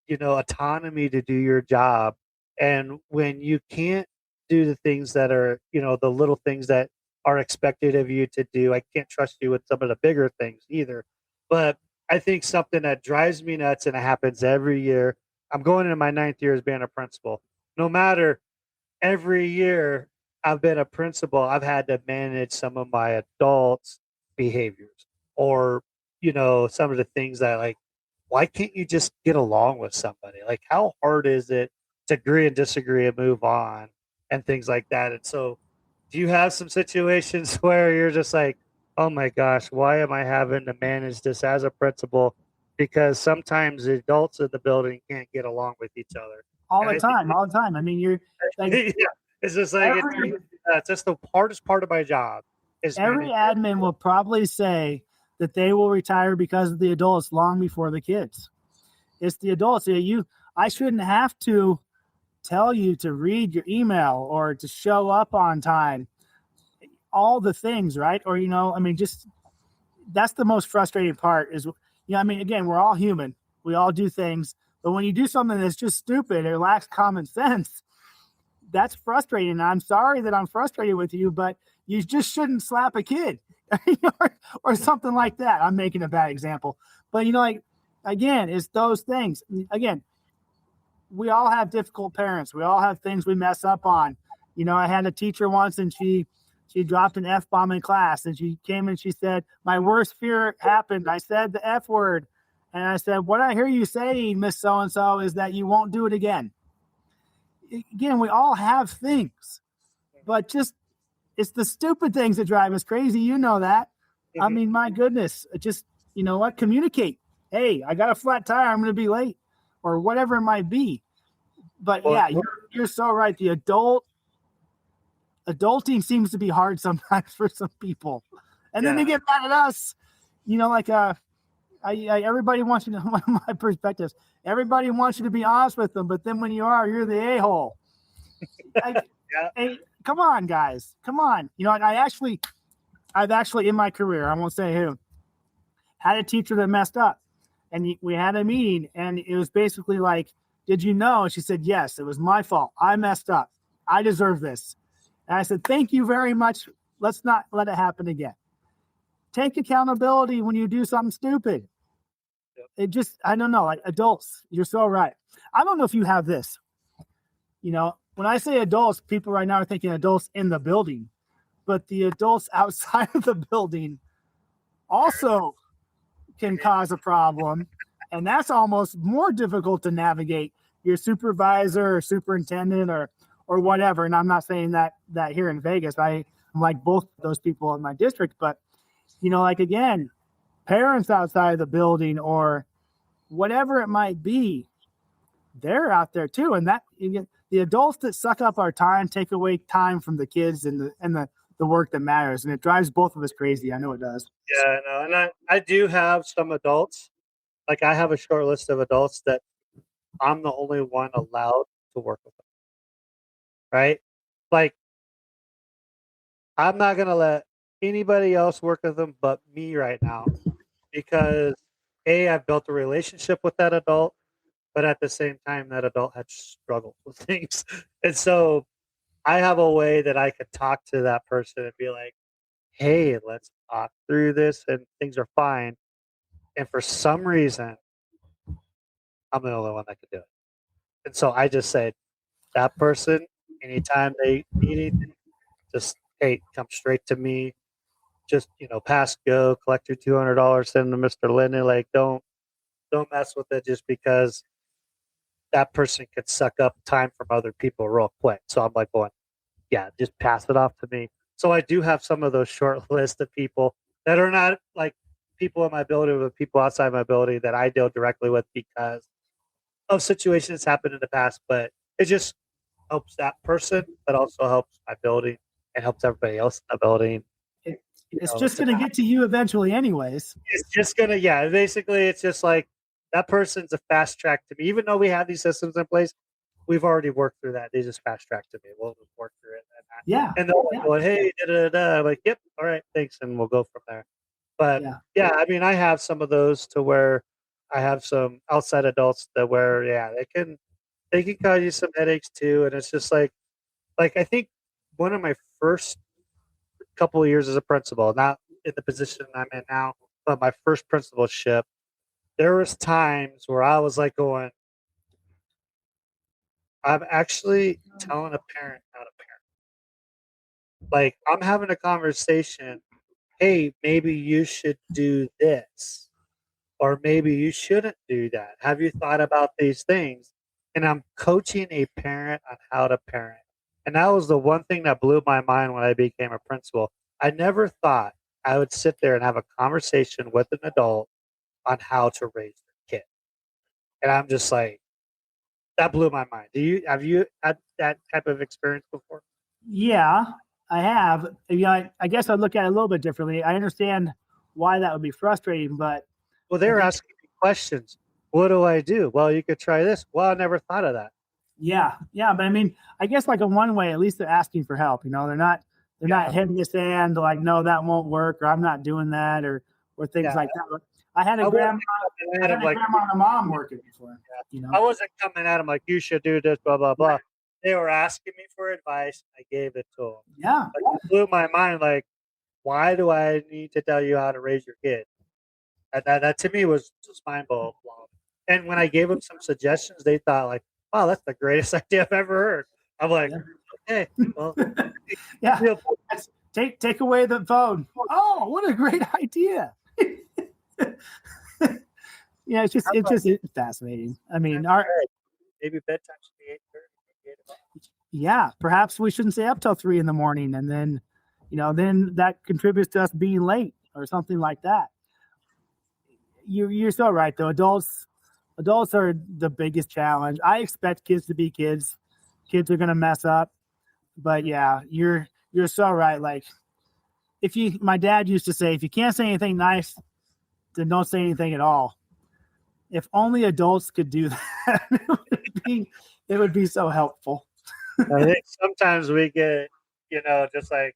autonomy to do your job. And when you can't do the things that are, the little things that are expected of you to do, I can't trust you with some of the bigger things either. But I think something that drives me nuts, and it happens every year. I'm going into my 9th year as being a principal. No matter, every year I've been a principal, I've had to manage some of my adults' behaviors, or, some of the things that, like, why can't you just get along with somebody? Like, how hard is it to agree and disagree and move on and things like that? And so, do you have some situations where you're just like, oh my gosh, why am I having to manage this as a principal? Because sometimes the adults in the building can't get along with each other. all And the I think time, all the time. I mean, you're like yeah, it's just like every it's just the hardest part of my job is every managing. admin will probably say that they will retire because of the adults long before the kids. It's the adults. I shouldn't have to tell you to read your email or to show up on time. All the things, right? Or I mean, just that's the most frustrating part is, I mean, again, we're all human. We all do things. But when you do something that's just stupid or lacks common sense, that's frustrating. I'm sorry that I'm frustrated with you, but you just shouldn't slap a kid or something like that. I'm making a bad example. But, like, again, it's those things. Again, we all have difficult parents. We all have things we mess up on. I had a teacher once, and she dropped an F-bomb in class, and she came and she said, my worst fear happened. I said the F word. And I said, what I hear you saying, Miss So-and-so, is that you won't do it again. Again, we all have things, but just it's the stupid things that drive us crazy. You know that. I mean, my goodness, just, what? Communicate. Hey, I got a flat tire. I'm going to be late, or whatever it might be. But yeah, you're so right. The adulting seems to be hard sometimes for some people, and then they get mad at us. Like everybody wants you to. One of my perspectives. Everybody wants you to be honest with them, but then when you're the a-hole. Hey, come on, guys, come on. I've actually in my career, I won't say who, had a teacher that messed up, and we had a meeting, and it was basically like, did you know? And she said, yes, it was my fault. I messed up. I deserve this. And I said, thank you very much. Let's not let it happen again. Take accountability when you do something stupid. It just, I don't know, like adults, you're so right. I don't know if you have this. When I say adults, people right now are thinking adults in the building, but the adults outside of the building also can cause a problem. And that's almost more difficult to navigate. Your supervisor or superintendent or whatever. And I'm not saying that here in Vegas, I'm like both those people in my district, but like, again, parents outside of the building or whatever it might be, they're out there too. And that the adults that suck up our time take away time from the kids and the work that matters. And it drives both of us crazy. I know it does. Yeah, no, and I do have some adults. Like, I have a short list of adults that I'm the only one allowed to work with them. Right? Like, I'm not going to let anybody else work with them but me right now, because I've built a relationship with that adult, but at the same time, that adult had struggled with things. And so I have a way that I could talk to that person and be like, hey, let's talk through this and things are fine. And for some reason, I'm the only one that could do it. And so I just said, that person, anytime they need anything, just, hey, come straight to me. Just, pass go, collect your $200, send them to Mr. Linden. Like, don't mess with it just because that person could suck up time from other people real quick. So I'm like going, yeah, just pass it off to me. So I do have some of those short list of people that are not like people in my building, but people outside my building that I deal directly with because of situations happened in the past. But it just helps that person, but also helps my building and helps everybody else in the building. It's just going to get to you eventually anyways. It's just going to, basically it's just like, that person's a fast track to me. Even though we have these systems in place, we've already worked through that. They just fast track to me. We'll just work through it. And they're like going, hey, da-da-da. I'm like, yep, all right, thanks. And we'll go from there. But yeah, I mean, I have some of those to where I have some outside adults that where, they can cause you some headaches too. And it's just like I think one of my first couple of years as a principal, not in the position I'm in now, but my first principalship, there was times where I was like going, I'm actually telling a parent how to parent. Like I'm having a conversation, hey, maybe you should do this, or maybe you shouldn't do that. Have you thought about these things? And I'm coaching a parent on how to parent. And that was the one thing that blew my mind when I became a principal. I never thought I would sit there and have a conversation with an adult on how to raise their kid. And I'm just like, that blew my mind. Have you had that type of experience before? Yeah, I have. I guess I'd look at it a little bit differently. I understand why that would be frustrating, but well, they were asking me questions. What do I do? Well, you could try this. Well, I never thought of that. Yeah. But I mean, I guess like in one way, at least they're asking for help. They're not hitting the sand like, no, that won't work, or I'm not doing that, or things like that. But I had a grandma and a mom working before. I wasn't coming at them like you should do this, blah blah blah. Right. They were asking me for advice. I gave it to them. Yeah, it blew my mind. Like, why do I need to tell you how to raise your kid? That to me was just mind blowing. And when I gave them some suggestions, they thought like, wow, that's the greatest idea I've ever heard. I'm like, okay, well, take away the phone. Oh, what a great idea. Yeah, it's fascinating. I mean, maybe bedtime should be 8:30. Yeah, perhaps we shouldn't stay up till 3 a.m, and then, then that contributes to us being late or something like that. You're so right though. Adults are the biggest challenge. I expect kids to be kids. Kids are gonna mess up, but yeah, you're so right. Like my dad used to say, if you can't say anything nice, then don't say anything at all. If only adults could do that, it would be so helpful. I think sometimes we get, just like,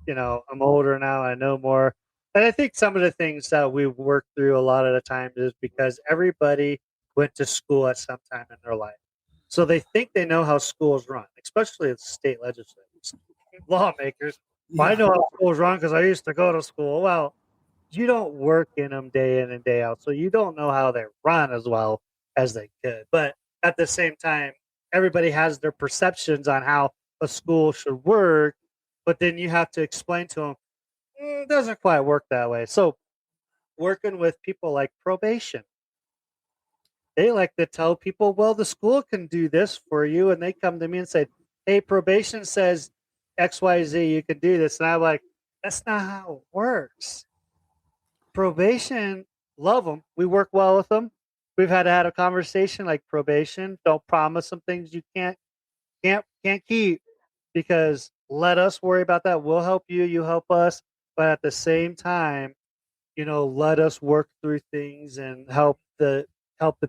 I'm older now, I know more. And I think some of the things that we work through a lot of the time is because everybody went to school at some time in their life. So they think they know how schools run, especially the state legislators, lawmakers. Yeah. I know how schools run because I used to go to school. Well, you don't work in them day in and day out, so you don't know how they run as well as they could. But at the same time, everybody has their perceptions on how a school should work, but then you have to explain to them, it doesn't quite work that way. So working with people like probation, they like to tell people, well, the school can do this for you. And they come to me and say, hey, probation says XYZ, you can do this. And I'm like, that's not how it works. Probation, love them. We work well with them. We've had a conversation like probation. Don't promise some things you can't keep, because let us worry about that. We'll help you. You help us. But at the same time, let us work through things and help the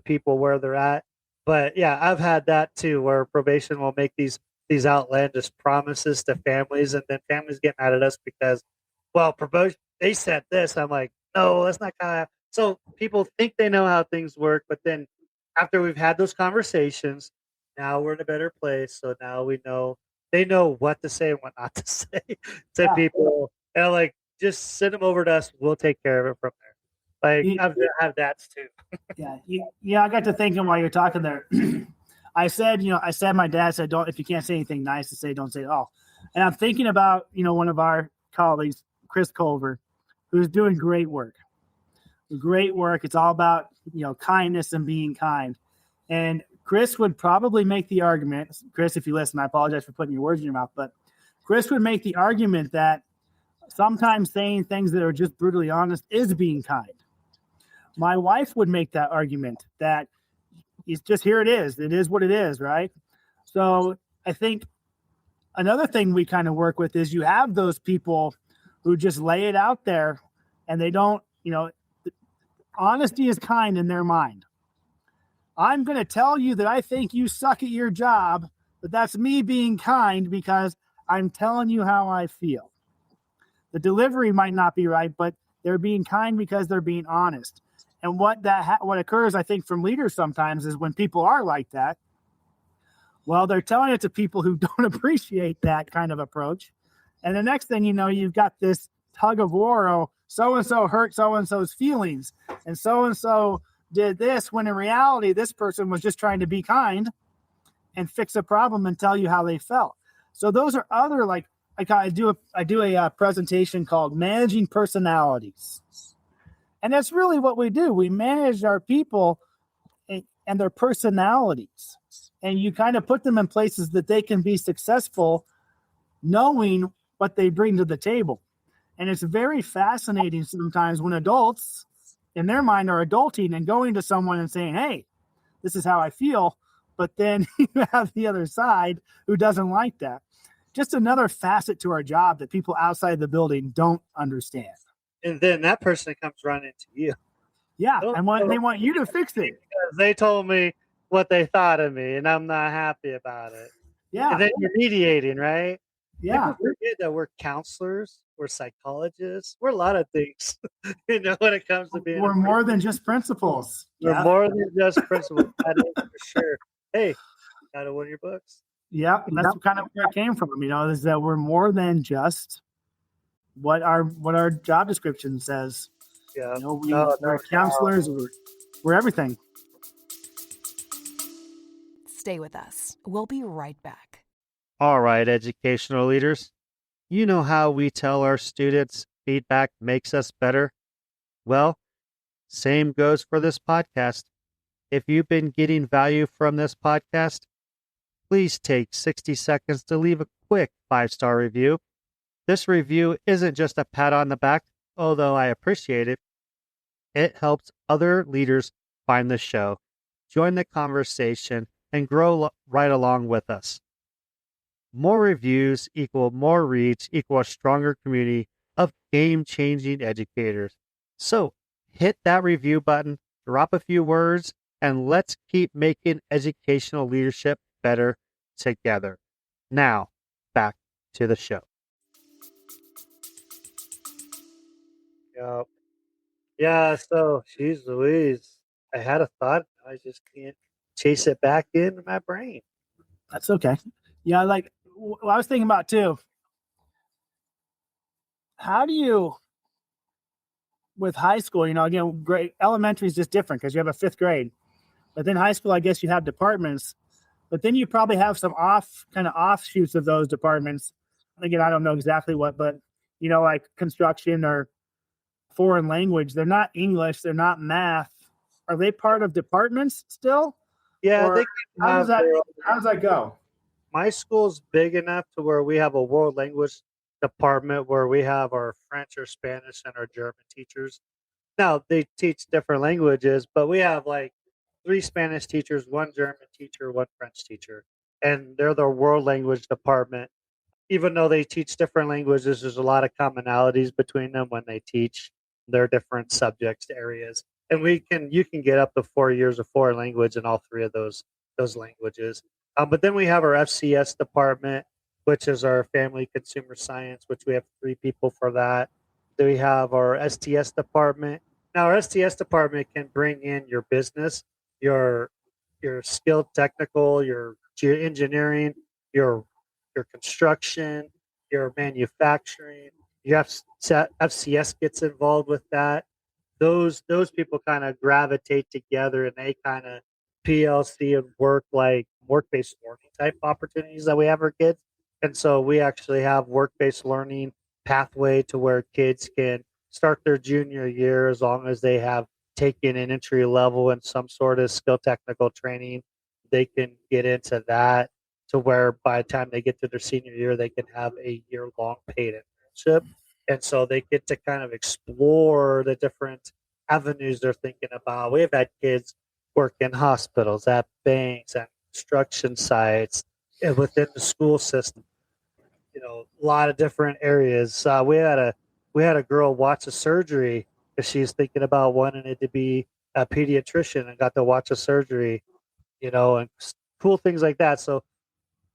people where they're at. But yeah, I've had that too, where probation will make these outlandish promises to families, and then families get mad at us because, well, probation, they said this. I'm like, no, that's not kind of. So people think they know how things work, but then after we've had those conversations, now we're in a better place. So now they know what to say and what not to say to people. And like, just send them over to us. We'll take care of it from there. Like, I've had that too. Yeah. I got to thinking while you're talking there. I said, my dad said, don't, if you can't say anything nice to say, don't say it all. And I'm thinking about, one of our colleagues, Chris Culver, who's doing great work. It's all about, kindness and being kind. And Chris would probably make the argument, Chris, if you listen, I apologize for putting your words in your mouth, but Chris would make the argument that sometimes saying things that are just brutally honest is being kind. My wife would make that argument that it's just, here it is. It is what it is, right? So I think another thing we kind of work with is you have those people who just lay it out there and they don't, honesty is kind in their mind. I'm going to tell you that I think you suck at your job, but that's me being kind because I'm telling you how I feel. The delivery might not be right, but they're being kind because they're being honest. And what occurs, I think, from leaders sometimes is when people are like that, well, they're telling it to people who don't appreciate that kind of approach. And the next thing you know, you've got this tug of war. Oh, so-and-so hurt so-and-so's feelings. And so-and-so did this when in reality, this person was just trying to be kind and fix a problem and tell you how they felt. So those are other, like I do a presentation called Managing Personalities. And that's really what we do. We manage our people and their personalities. And you kind of put them in places that they can be successful knowing what they bring to the table. And it's very fascinating sometimes when adults in their mind are adulting and going to someone and saying, hey, this is how I feel. But then you have the other side who doesn't like that. Just another facet to our job that people outside the building don't understand. And then that person comes running to you. Yeah, and they want you to fix it. Because they told me what they thought of me, and I'm not happy about it. Yeah. And then you're mediating, right? Yeah. People forget that we're counselors, we're psychologists, we're a lot of things. When it comes to being, we're more than just principals. We're more than just principals. That is for sure. Hey, got one of your books. Yeah, that's kind of where it came from. Is that we're more than just what our job description says. Yeah, we're counselors. We're everything. Stay with us. We'll be right back. All right, educational leaders. You know how we tell our students feedback makes us better? Well, same goes for this podcast. If you've been getting value from this podcast, please take 60 seconds to leave a quick 5-star review. This review isn't just a pat on the back, although I appreciate it. It helps other leaders find the show, join the conversation, and grow right along with us. More reviews equal more reach equal a stronger community of game-changing educators. So hit that review button, drop a few words, and let's keep making educational leadership better together. Now, back to the show. Yep. Yeah, so, geez Louise, I had a thought. I just can't chase it back into my brain. That's okay. Yeah, like what I was thinking about too. How do you, with high school, again, grade elementary is just different because you have a 5th grade. But then high school, I guess you have departments. But then you probably have some offshoots of those departments. Again, I don't know exactly what, but like construction or foreign language. They're not English. They're not math. Are they part of departments still? Yeah. How does that go? My school's big enough to where we have a world language department where we have our French or Spanish and our German teachers. Now, they teach different languages, but we have like 3 Spanish teachers, 1 German teacher, 1 French teacher, and they're the world language department. Even though they teach different languages, there's a lot of commonalities between them when they teach their different subjects areas. And you can get up to 4 years of foreign language in all 3 of those languages. But then we have our FCS department, which is our family consumer science, which we have 3 people for that. Then we have our STS department. Now, our STS department can bring in your business, your skilled technical, your engineering, your construction, your manufacturing. Your FCS gets involved with that. Those people kind of gravitate together, and they kind of PLC and work-based learning type opportunities that we have for kids. And so we actually have work-based learning pathway to where kids can start their junior year as long as they have taken an entry level in some sort of skill technical training. They can get into that to where by the time they get to their senior year, they can have a year-long paid internship. And so they get to kind of explore the different avenues they're thinking about. We've had kids work in hospitals, at banks, at construction sites, and within the school system. A lot of different areas. We had a girl watch a surgery because she's thinking about wanting it to be a pediatrician and got to watch a surgery, and cool things like that. So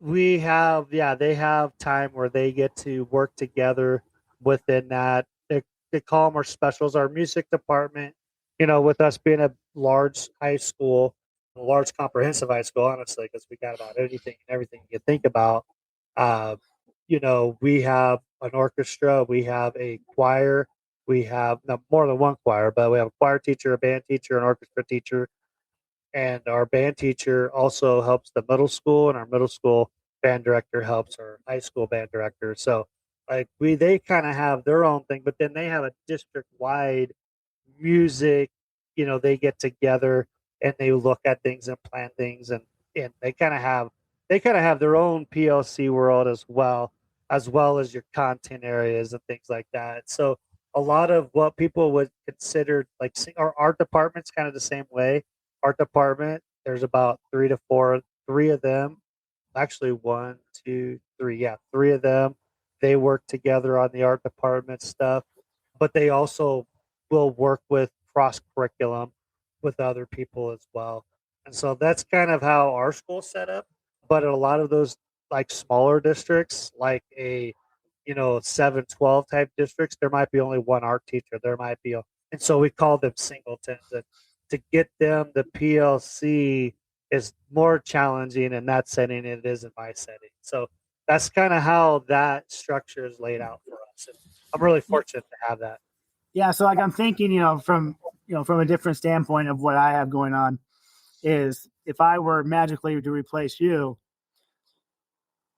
they have time where they get to work together within that. They call them our specials, our music department, with us being a large high school, a large comprehensive high school, honestly, because we got about anything and everything you think about. Uh, we have an orchestra, we have a choir, we have more than one choir, but we have a choir teacher, a band teacher, an orchestra teacher, and our band teacher also helps the middle school, and our middle school band director helps our high school band director. So like they kind of have their own thing, but then they have a district wide music. They get together and they look at things and plan things, and they kind of have their own PLC world as well as your content areas and things like that. So a lot of what people would consider like our art department's kind of the same way. Art department, there's about three of them, actually one, two, three, yeah, three of them. They work together on the art department stuff, but they also will work with cross curriculum with other people as well. And so that's kind of how our school's set up. But in a lot of those like smaller districts, like a 7-12 type districts, there might be only one art teacher. There might be and so we call them singletons. And to get them the PLC is more challenging in that setting than it is in my setting. So that's kind of how that structure is laid out for us. And I'm really fortunate to have that. Yeah, so like I'm thinking, from a different standpoint of what I have going on is if I were magically to replace you,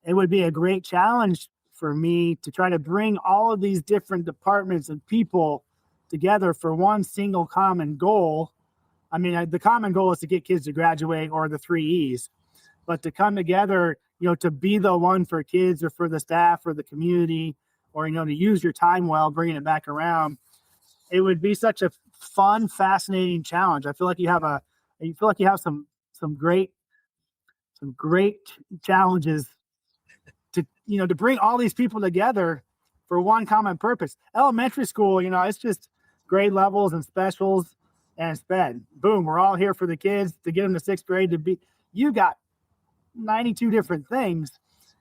it would be a great challenge for me to try to bring all of these different departments and people together for one single common goal. I mean, the common goal is to get kids to graduate, or the 3 E's, but to come together, to be the one for kids or for the staff or the community, or, to use your time well, bringing it back around. It would be such a fun, fascinating challenge. I feel like you have some great challenges to bring all these people together for one common purpose. Elementary school, it's just grade levels and specials and sped. Boom, we're all here for the kids to get them to 6th grade to be. You got 92 different things,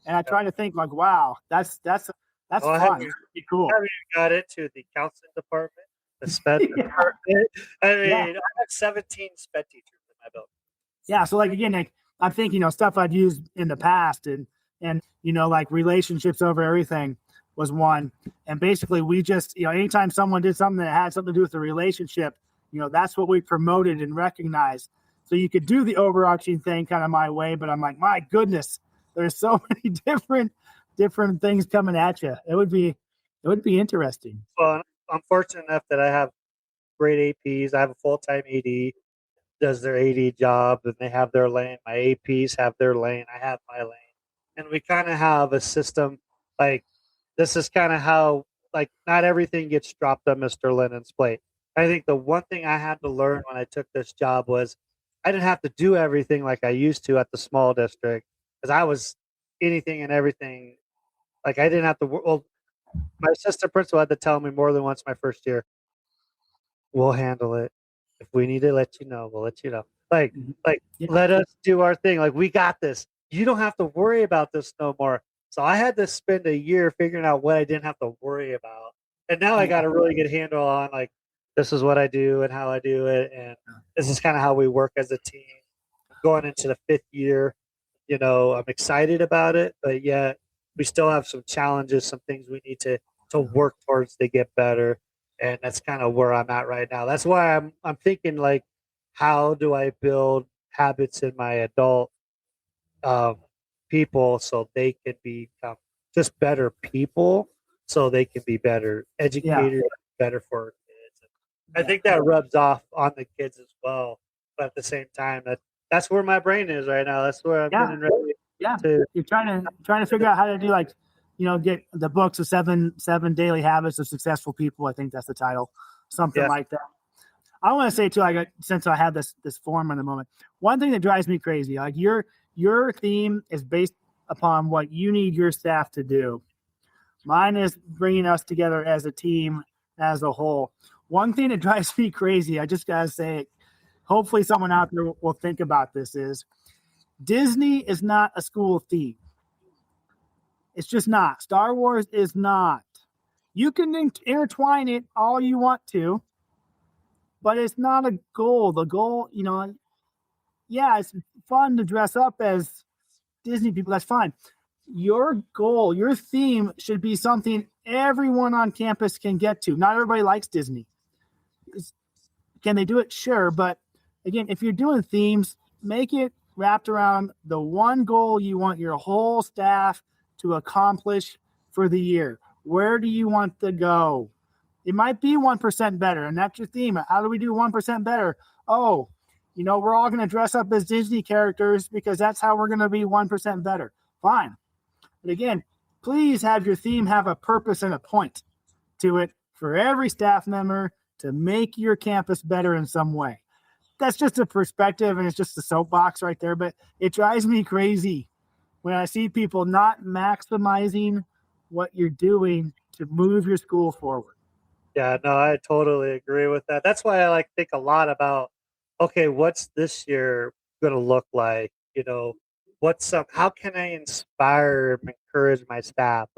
and I try to think like, wow, that's fun. Pretty cool. Have you got into the counseling department, the sped department? I mean, I have 17 sped teachers in my building. Yeah, so like again, like I'm thinking, stuff I'd used in the past, and like relationships over everything was one. And basically, we just anytime someone did something that had something to do with the relationship, that's what we promoted and recognized. So you could do the overarching thing kind of my way, but I'm like, my goodness, there's so many different things coming at you. It would be interesting. Well, I'm fortunate enough that I have great APs. I have a full-time AD, does their AD job, and they have their lane. My APs have their lane. I have my lane. And we kind of have a system, like, this is kind of how, like, not everything gets dropped on Mr. Lennon's plate. I think the one thing I had to learn when I took this job was I didn't have to do everything like I used to at the small district, because I was anything and everything. Like, I didn't have to, well, my assistant principal had to tell me more than once my first year, we'll handle it. If we need to let you know, we'll let you know. Let us do our thing. Like, we got this. You don't have to worry about this no more. So I had to spend a year figuring out what I didn't have to worry about. And now I got a really good handle on, like, this is what I do and how I do it. And this is kind of how we work as a team. Going into the 5th year, I'm excited about it, but yet we still have some challenges, some things we need to work towards to get better. And that's kind of where I'm at right now. That's why I'm thinking, like, how do I build habits in my adult people so they can become just better people, so they can be better educators, better for our kids. And I think that rubs off on the kids as well. But at the same time, that's where my brain is right now. That's where I'm getting ready. Yeah, you're trying to figure out how to do, like, get the books of seven daily habits of successful people. I think that's the title, something like that. I want to say too, since I have this form in the moment, one thing that drives me crazy, like your theme is based upon what you need your staff to do. Mine is bringing us together as a team, as a whole. One thing that drives me crazy, I just gotta say it, hopefully someone out there will think about this, is Disney is not a school theme. It's just not. Star Wars is not. You can intertwine it all you want to, but it's not a goal. The goal, yeah, it's fun to dress up as Disney people. That's fine. Your goal, your theme should be something everyone on campus can get to. Not everybody likes Disney. Can they do it? Sure. But again, if you're doing themes, make it wrapped around the one goal you want your whole staff to accomplish for the year. Where do you want to go? It might be 1% better, and that's your theme. How do we do 1% better? Oh, we're all going to dress up as Disney characters because that's how we're going to be 1% better. Fine. But again, please have your theme have a purpose and a point to it for every staff member to make your campus better in some way. That's just a perspective, and it's just a soapbox right there, but it drives me crazy when I see people not maximizing what you're doing to move your school forward. Yeah, no, I totally agree with that. That's why I think a lot about, okay, what's this year going to look like? How can I inspire and encourage my staff?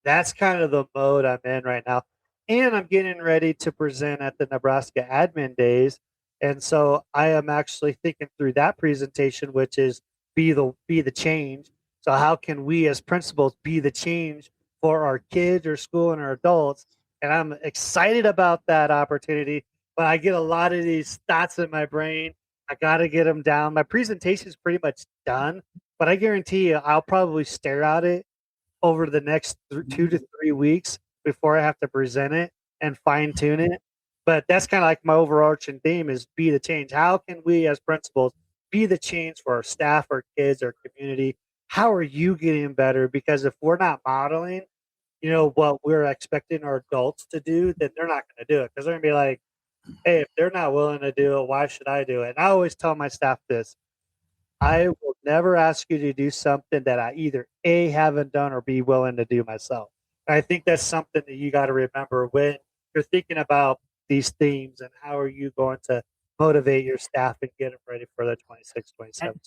That's kind of the mode I'm in right now. And I'm getting ready to present at the Nebraska Admin Days. And so I am actually thinking through that presentation, which is be the change. So how can we as principals be the change for our kids or school and our adults? And I'm excited about that opportunity, but I get a lot of these thoughts in my brain. I got to get them down. My presentation is pretty much done, but I guarantee you I'll probably stare at it over the next 2 to 3 weeks before I have to present it and fine tune it. But that's kind of like my overarching theme is be the change. How can we as principals be the change for our staff, our kids, our community? How are you getting better? Because if we're not modeling, what we're expecting our adults to do, then they're not going to do it. Because they're going to be like, hey, if they're not willing to do it, why should I do it? And I always tell my staff this. I will never ask you to do something that I either A, haven't done or B, willing to do myself. And I think that's something that you got to remember when you're thinking about these themes and how are you going to motivate your staff and get them ready for the 26, 27.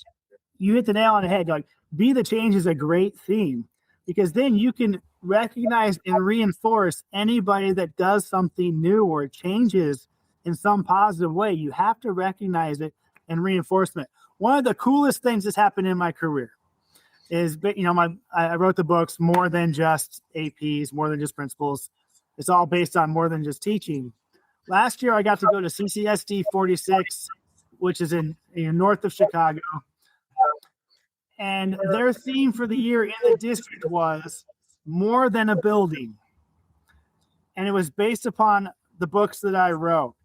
You hit the nail on the head. Be the change is a great theme because then you can recognize and reinforce anybody that does something new or changes in some positive way. You have to recognize it and reinforcement. One of the coolest things that's happened in my career is, I wrote the books More Than Just APs, More Than Just Principles. It's all based on more than just teaching. Last year, I got to go to CCSD 46, which is in north of Chicago. And their theme for the year in the district was More Than a Building. And it was based upon the books that I wrote.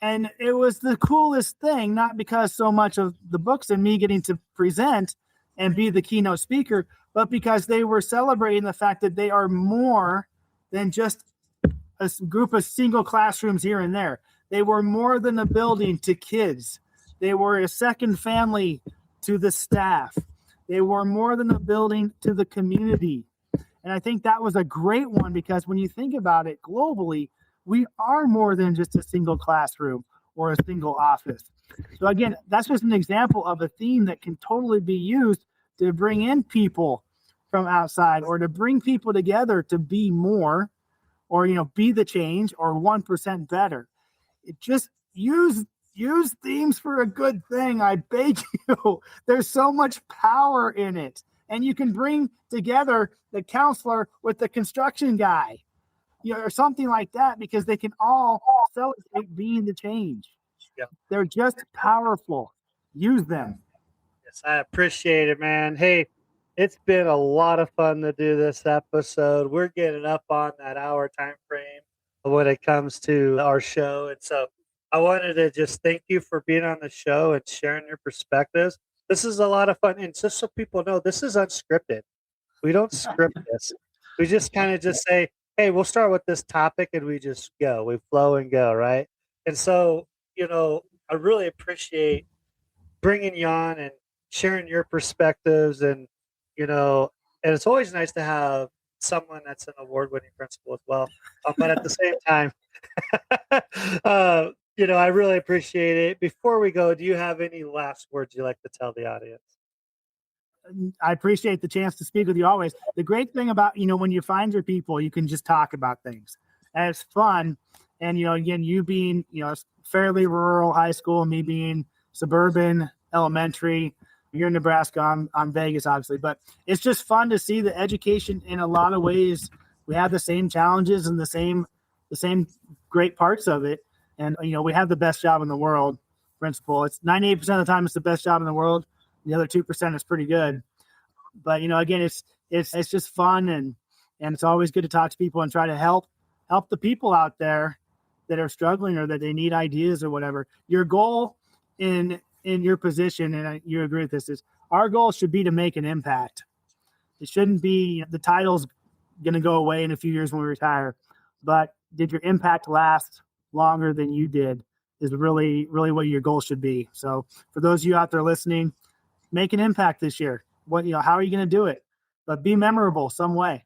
And it was the coolest thing, not because so much of the books and me getting to present and be the keynote speaker, but because they were celebrating the fact that they are more than just a group of single classrooms here and there. They were more than a building to kids. They were a second family to the staff. They were more than a building to the community. And I think that was a great one because when you think about it globally, we are more than just a single classroom or a single office. So again, that's just an example of a theme that can totally be used to bring in people from outside or to bring people together to be more or, be the change or 1% better. It just use themes for a good thing. I beg you. There's so much power in it. And you can bring together the counselor with the construction guy, or something like that, because they can all celebrate being the change. Yeah. They're just powerful. Use them. Yes, I appreciate it, man. Hey, it's been a lot of fun to do this episode. We're getting up on that hour time frame when it comes to our show. And so I wanted to just thank you for being on the show and sharing your perspectives. This is a lot of fun. And just so people know, this is unscripted. We don't script this. We just kind of just say, hey, we'll start with this topic and we just go. We flow and go, right? And so, I really appreciate bringing you on and sharing your perspectives and it's always nice to have someone that's an award-winning principal as well. But at the same time, I really appreciate it. Before we go, do you have any last words you'd like to tell the audience? I appreciate the chance to speak with you always. The great thing about, when you find your people, you can just talk about things. And it's fun. And, again, you being, fairly rural high school, me being suburban elementary, you're in Nebraska, I'm Vegas, obviously. But it's just fun to see the education in a lot of ways. We have the same challenges and the same great parts of it. And, we have the best job in the world principle. It's 98% of the time it's the best job in the world. The other 2% is pretty good. But, again, it's just fun. And it's always good to talk to people and try to help the people out there that are struggling or that they need ideas or whatever. Your goal in your position, and you agree with this, is our goal should be to make an impact. It shouldn't be the title's going to go away in a few years when we retire. But did your impact last longer than you did is really, really what your goal should be. So for those of you out there listening, make an impact this year. How are you going to do it? But be memorable some way.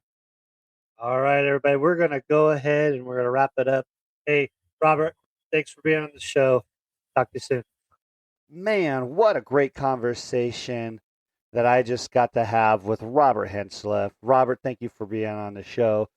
All right, everybody, we're going to go ahead and we're going to wrap it up. Hey, Robert, thanks for being on the show. Talk to you soon. Man, what a great conversation that I just got to have with Robert Hinchliffe. Robert, thank you for being on the show.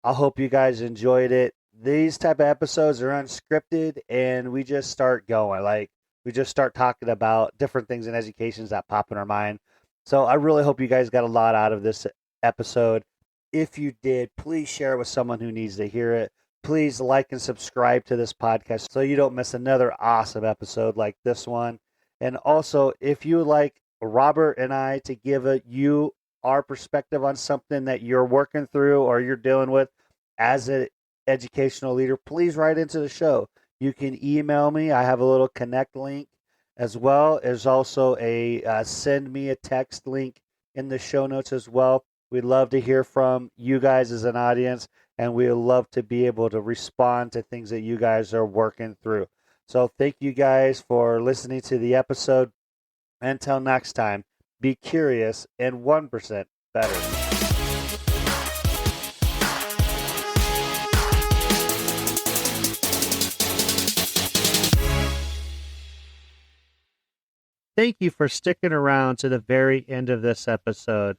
I hope you guys enjoyed it. These type of episodes are unscripted, and we just start going. We just start talking about different things in education that pop in our mind. So I really hope you guys got a lot out of this episode. If you did, please share it with someone who needs to hear it. Please like and subscribe to this podcast so you don't miss another awesome episode like this one. And also, if you would like Robert and I to give you our perspective on something that you're working through or you're dealing with as an educational leader, please write into the show. You can email me. I have a little connect link as well. There's also a send me a text link in the show notes as well. We'd love to hear from you guys as an audience, and we'd love to be able to respond to things that you guys are working through. So thank you guys for listening to the episode. Until next time, be curious and 1% better. Thank you for sticking around to the very end of this episode.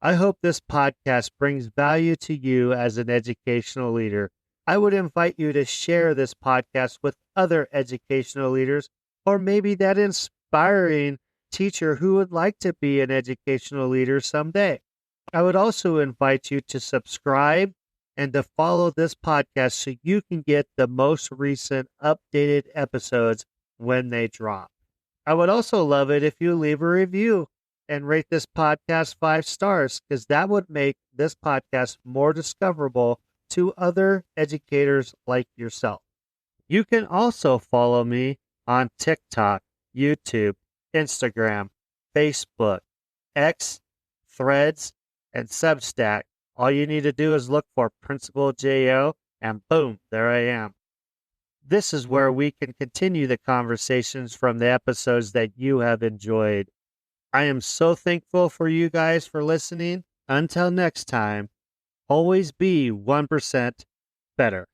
I hope this podcast brings value to you as an educational leader. I would invite you to share this podcast with other educational leaders, or maybe that inspiring teacher who would like to be an educational leader someday. I would also invite you to subscribe and to follow this podcast so you can get the most recent updated episodes when they drop. I would also love it if you leave a review and rate this podcast 5 stars, because that would make this podcast more discoverable to other educators like yourself. You can also follow me on TikTok, YouTube, Instagram, Facebook, X, Threads, and Substack. All you need to do is look for Principal JO, and boom, there I am. This is where we can continue the conversations from the episodes that you have enjoyed. I am so thankful for you guys for listening. Until next time, always be 1% better.